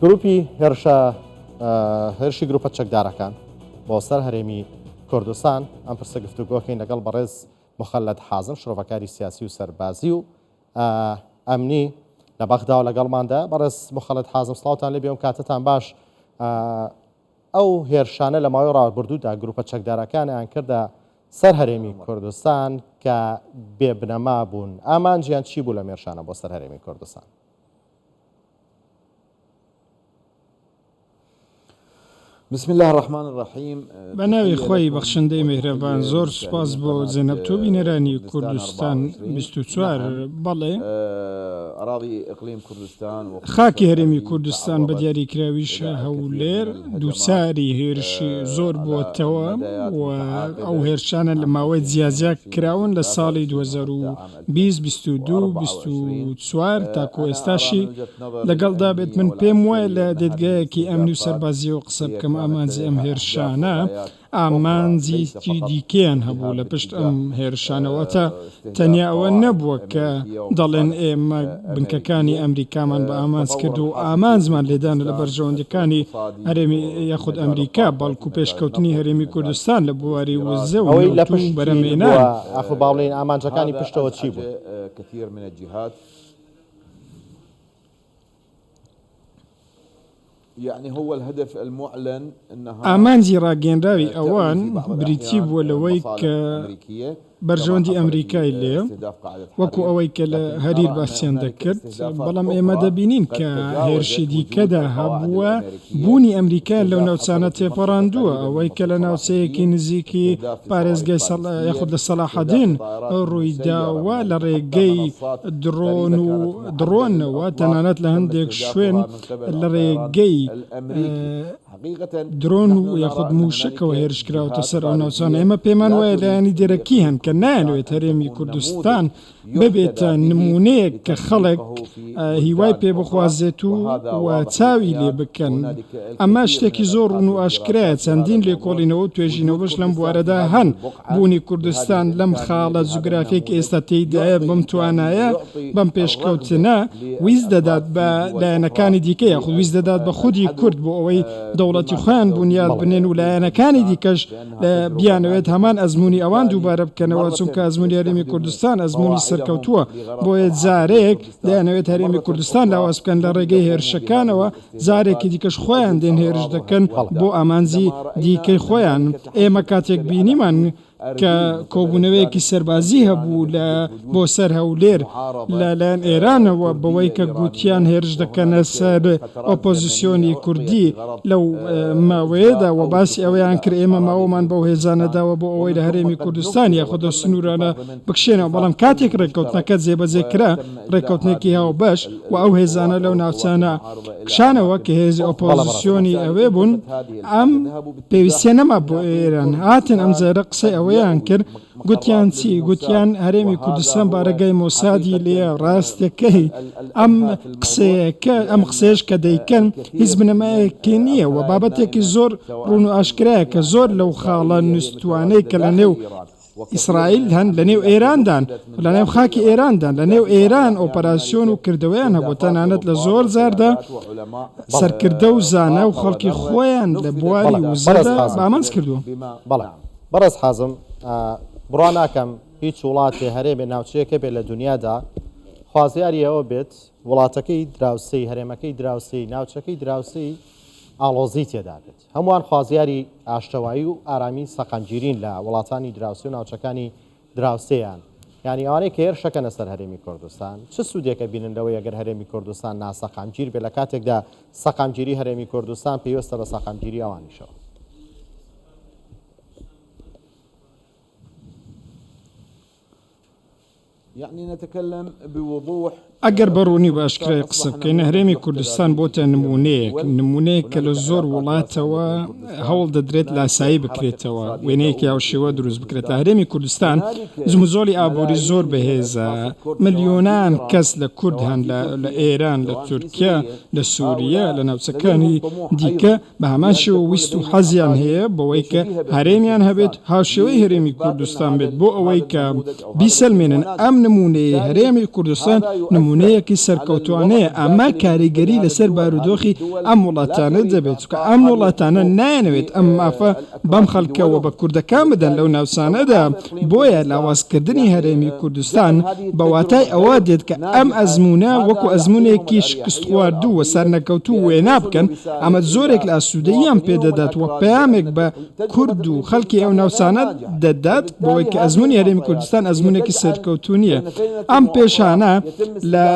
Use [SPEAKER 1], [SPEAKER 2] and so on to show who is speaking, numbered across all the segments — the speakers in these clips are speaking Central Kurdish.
[SPEAKER 1] گروپی هێرشی گروپە چەکدارەکان بۆ سەر هەرێمی کوردستان ئەم پرسە گفتوگۆکەین لەگەڵ بەڕێز مخەلەد حازم شرۆڤەکاری سیاسی و سەربازی و ئەمنی لە بەغداوە لەگەڵماندا. بەڕێز مخەلەد حازم سڵاوتان لێبێ و کاتتان باش. ئەو هێرشانە لە ماوەی ڕابردوودا گروپە چەکدارەکانیان کردە سەر هەرێمی کوردستان کە بێبنەما بوون. ئامانجیان چی بوو لە مێرشانە بۆ سەر هەرێمی کوردستان؟
[SPEAKER 2] بسم الله الرحمن الرحیم.
[SPEAKER 3] بەناوی خۆی بەخشندەی میهرەبان زۆر سوپاس بۆ زێنەب تۆ بینەرانی کوردستان 24 بەڵێ خاکی هەرێمی کوردستان بە دیاریکراویشە هەولێر دووچاری هێرشی زۆر بووەتەوە و ئەو هێرشانە لە ماوەی جیاجیا کراون لە ساڵی 2022-24 تاکۆ ئێستاشی لەگەڵدا بێت. من پێم وایە لە دەدگایەکی ئەمنی و سەربازی و قسە بکەم ئامانجی ئەم هێرشانە ئامانجێکی دیکەیان هەبوو لە پشت ئەم هێرشانەوەتە تەنیا ئەوە نەبووە کە دەڵێن ئێمە بنکەکانی ئەمریکامان بە ئامانج کرد و ئامانجمان لێدانە لە بەرژەوەندەکانی هەرێمی یاخود ئەمریکا بەڵکو پێشکەوتنی هەرێمی کوردستان لە بواری وزە و بەرەمێنان.
[SPEAKER 1] ئەخۆ باڵێن ئامانجەکانی پشتەوە چی بوو؟
[SPEAKER 3] ئامانجی ڕاگەیەنراوی ئەوان بریتی بووە لەوەی کە بەرژەوەندی ئەمریکای لێ وەکو ئەوەی کە لە هەریر باسییان دەکرد، بەڵام ئێمە دەبینین کە هێرشی دیکەدا هەبووە بوونی ئەمریکا لەو ناوچانە تێپەڕاندووە، ئەوەی کە لە ناوچەیەکی نزیکی پارێزگای یاخود لە سەلاحەدین ڕوویداوە لە ڕێگەی درۆنەوە تەنانەت لە هەندێک شوێن لە ڕێگەی درۆن و یاخود موشکەوە هێرشکراوتە سەر ئەو ناوچانە. ئێمە پێمان وایە لایەنی دێرەکی هەن کە نایەوێت هەرێمی کوردستان ببێتە نمونەیەک کە خەڵک هیوای پێ بخوازێت و چاوی لێ بکەن. ئەمە شتێکی زۆر ڕوون و ئاشکرایە. چەندین لێکۆڵینەوە و توێژینەوە بەش لەم بوارەدا هەن. بوونی کوردستان لەم خاڵە جوگرافیەک ئێستا تێیدایە بەم توانایە بەم پێشکەوتنە ویست دەدات بە لایەنەکانی دیکە یاخود ویست دەدات بە خودی کورد بۆ ئەوەی دەوڵەتی خۆیان بنیاد بنێن و لایەنەکانی دیکەش بیانەوێت هەمان ئەزمموی ئەوان دووبارە بکەنەوە، چونکە ئەزمموی هەرێمی کوردستان ئەزمموی سەرکەوتووە. بۆیە جارێک دەیانەوێت هەرێمی کوردستان لاواز بکەن لە ڕێگەی هێرشەکانەوە، جارێکی دیکەش خۆیان دێن هێرش دەکەن بۆ ئامانجی دیکەی خۆیان. ئێمە کاتێک بینیمان کە کۆبوونەوەیەکی سەربازی هەبوو بۆ سەر هەولێر لەلایەن ئێرانەوە بەوەی کە گوتیان هێرش دەکەنە سەر ئۆپۆزیسیۆنی کوردی لەو ماوەیەدا و باسی ئەوەیان کرد ئێمە ماوەمان بەو هێزانەداوە بۆ ئەوەی لە هەرێمی کوردستان یاخود سنوورانە بکشێنەوە. بەڵام کاتێک ڕێککەوتنەکە جێبەجێ کرا، ڕێککەوتنێکی هاو بەش و ئەو هێزانە لەو ناوچانە کشانەوە کە هێزی ئۆپۆزیسیۆنی ئەوێ بوون، ئەم پێویستیە نەما بۆ ئێران هاتن. ئەم جارە قسەی ئەوەیان کرد، گوتیان چی؟ گوتیان هەرێمی کوردستان بارەگای مۆسادی لێ ڕاستەکەی ئەم قسەیەش کە دەیکەن هیچ بنەمایەکی نییە و بابەتێکی زۆر ڕوون و ئاشکرایە کە زۆر لەو خاڵە نووسوانەی کە لە نێو ئیسرائیل هەن لە نێو ئێراندان لە نێو خاکی ئێراندان لە نێو ئێران ئۆپەراسیۆن و کردەوەیان هەبوو. تەنانەت لە زۆر جاردا سەرکردە و زانە و خەڵکی خۆیان لە بواری وزەدا ئامانج کردووە.
[SPEAKER 1] بەڵێ بەڕێز حازم، بڕوا ناکەم هیچ وڵاتی هەرێمێ ناوچەیەکە بێت لە دنیادا خوازیاری ئەوە بێت وڵاتەکەی دراوسەی هەرێمەکەی دراوسەی ناوچەکەی دراوسەی ئاڵۆزی تێدا بێت. هەمووان خوازیاری ئاشتەوایی و ئارامی سەقەنجیرین لە وڵاتانی دراوسی و ناوچەکانی دراوسەیان. یعنی ئەوانەی کە هێرشەکەنە سەر هەرێمی کوردستان چ سوودێکە بینندەوەی ئەگەر هەرێمی کوردستان ناسەقەنجیر بێت لە کاتێکدا سەقەنجیری هەرێمی کوردستان پێویستە بە سەقەنجیری ئەوانیشەوە؟
[SPEAKER 3] ئەگەر بەڕوونی باشکرای قسە بکەین، هەرێمی کوردستان بۆتە نمونەیەک کە لە زۆر وڵاتەوە هەوڵ دەدرێت لاسایی بکرێتەوە، وێنەیەکی هاوشێوە دروست بکرێت. لە هەرێمی کوردستان زمزۆلی ئابووری زۆر بەهێزە، ملیۆنان کەس لە کورد هەن لە ئێران، لە تورکیا، لە سووریا، لە ناوچەکانی دیکە بە هەمان شێوە ویست و حەزیان هەیە بەوەی کە هەرێمیان هەبێت هاوشێوەی هەرێمی کوردستان بێت بۆ ئەوەی کە بیسەلمێنن ئەم نمونەیە هەرێمی کوردستان نمونە نمونەیەکی سەرکەوتوانەیە ئەمە کاریگەری لەسەر بارودۆخی ئەم وڵاتانە دەبێت کە ئەم وڵاتانە نایەوێت ئەم مافە بەم خەڵکەوە بە کوردەکان بدەن لەو ناوسانەدا بۆیە لاوازکردنی هەرێمی کوردستان بە واتای ئەوە دێت کە ئەم ئەزمونە وەکو ئەزمونێکی شکست خواردوو و سەرنەکەوتوو وێنا بکەن ئەمە زۆرێک لە ئاسوودەییان پێدەدات وە پەیامێک بە کورد و خەڵکی ئەو ناوسانە دەدات بۆی کە ئەزمونی هەرێمی کوردستان ئەزمونێکی سەرکەوتوو نییە ئەم پێشانە لە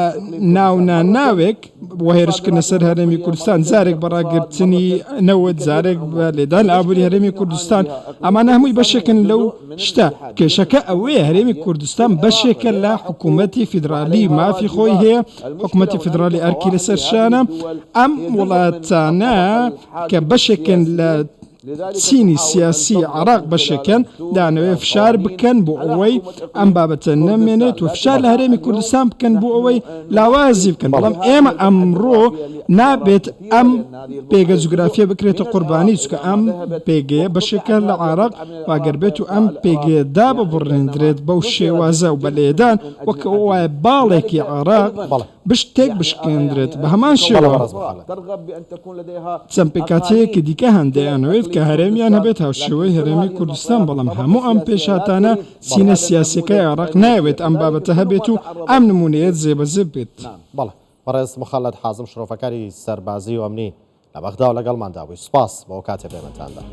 [SPEAKER 3] ناوناوێک بۆ هێرشکردنە سەر هەرێمی کوردستان جارێک بەڕاگرتنی نەوەت جارێک بە لێدان ئابووری هەرێمی کوردستان ئەمانە هەمووی بەشێکن لەو شتە کێشەکە ئەوەیە هەرێمی کوردستان بەشێکە لە حکوومەتی فیدرالی مافی خۆی هەیە حکوومەتی فیدرالی ئەرکی لەسەر شانە ئەم وڵاتانە کە بەشێکن لە چینی سیاسی عراق بەشێکن دانەوێ فشار بکەن بۆ ئەوەی ئەم بابەتە نەمێنێت و فشار لە هەرێمی کوردستان بکەن بۆ ئەوەی لاوازی بکەن بەڵام ئێمە ئەمڕۆ نابێت ئەم پێگە جوگرافیە بکرێتە قوربانی چکە ئەم پێگەیە بەشێکە لە عراق واگەر بێت و ئەم پێگەیەدا ببڕێندرێت بەو شێوازە و بە لێدان وەکە وایە باڵێکی عراق بشتێک بشکێندرێت بە هەمان شێوە چەند پێکاتەیەکی دیکە هەندێیانەوێت کە هەرێمیان هەبێت هاوشێوەی هەرێمی کوردستان بەڵام هەموو ئەم پێشاتانە چینە سیاسەکەی عراق نایەوێت ئەم بابەتە هەبێت و ئەم نمونەیەت جێبەجێ بێت.
[SPEAKER 1] بەڵێ بەڕێز مخەلەد حازم شرۆفەکاری سەربازی و ئەمنی لە بەغدا و لەگەڵماندا بووی سوپاس بۆ کاتێ پێمەتاندا.